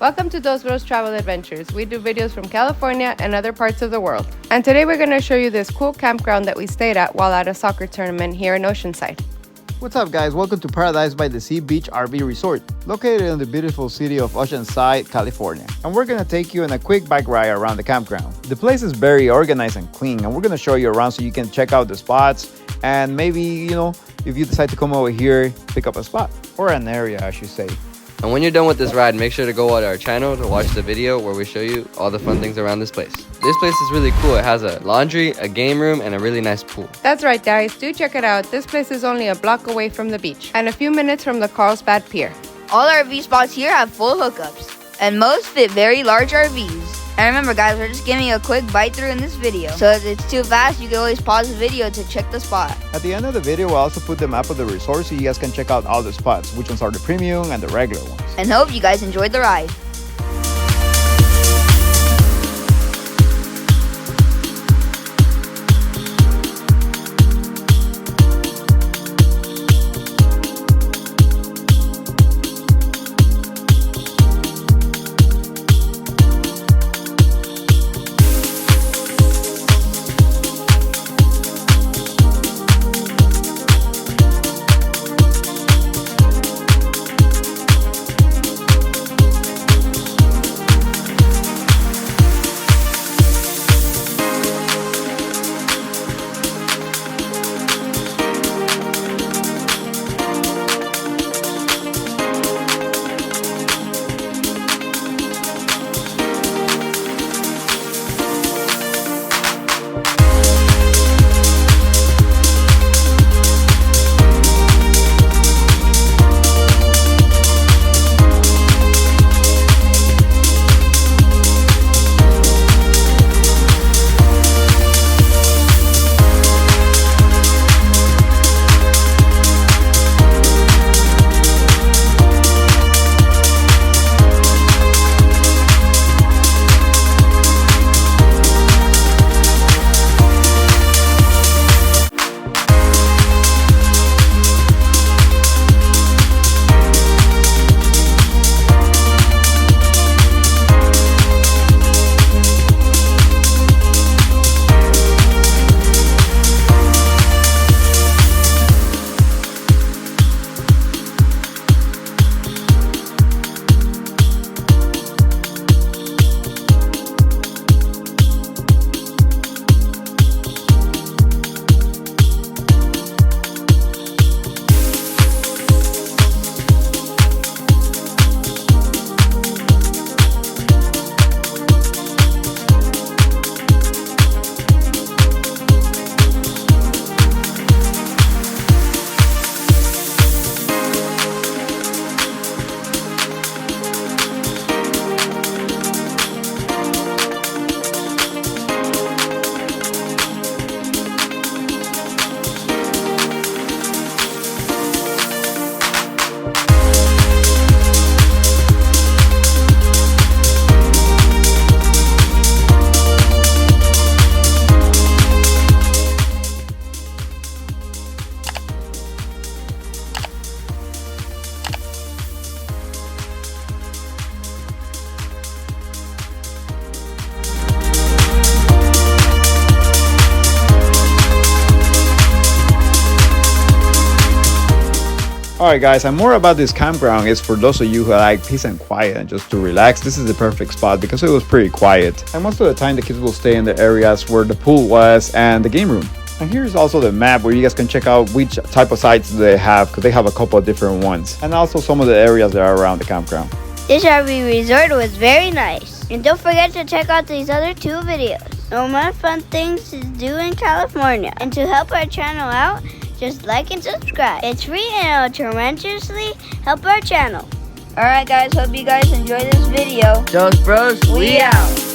Welcome to Those Bros Travel Adventures. We do videos from California and other parts of the world. And today we're going to show you this cool campground that we stayed at while at a soccer tournament here in Oceanside. What's up guys, welcome to Paradise by the Sea Beach RV Resort, located in the beautiful city of Oceanside, California. And we're gonna take you on a quick bike ride around the campground. The place is very organized and clean, and we're gonna show you around so you can check out the spots and maybe, if you decide to come over here, pick up a spot, or an area I should say. And when you're done with this ride, make sure to go on our channel to watch the video where we show you all the fun things around this place. This place is really cool. It has a laundry, a game room, and a really nice pool. That's right guys, do check it out. This place is only a block away from the beach and a few minutes from the Carlsbad Pier. All RV spots here have full hookups, and most fit very large RVs. And remember guys, we're just giving you a quick bite through in this video, so if it's too fast, you can always pause the video to check the spot. At the end of the video, we'll also put the map of the resort so you guys can check out all the spots, which ones are the premium and the regular ones. And hope you guys enjoyed the ride. Alright guys, and more about this campground is for those of you who like peace and quiet and just to relax. This is the perfect spot because it was pretty quiet. And most of the time the kids will stay in the areas where the pool was and the game room. And here's also the map where you guys can check out which type of sites they have, because they have a couple of different ones. And also some of the areas that are around the campground. This RV resort was very nice. And don't forget to check out these other 2 videos. No more fun things to do in California. And to help our channel out, just like and subscribe. It's free and it'll tremendously help our channel. Alright guys, hope you guys enjoyed this video. Those bros, we out.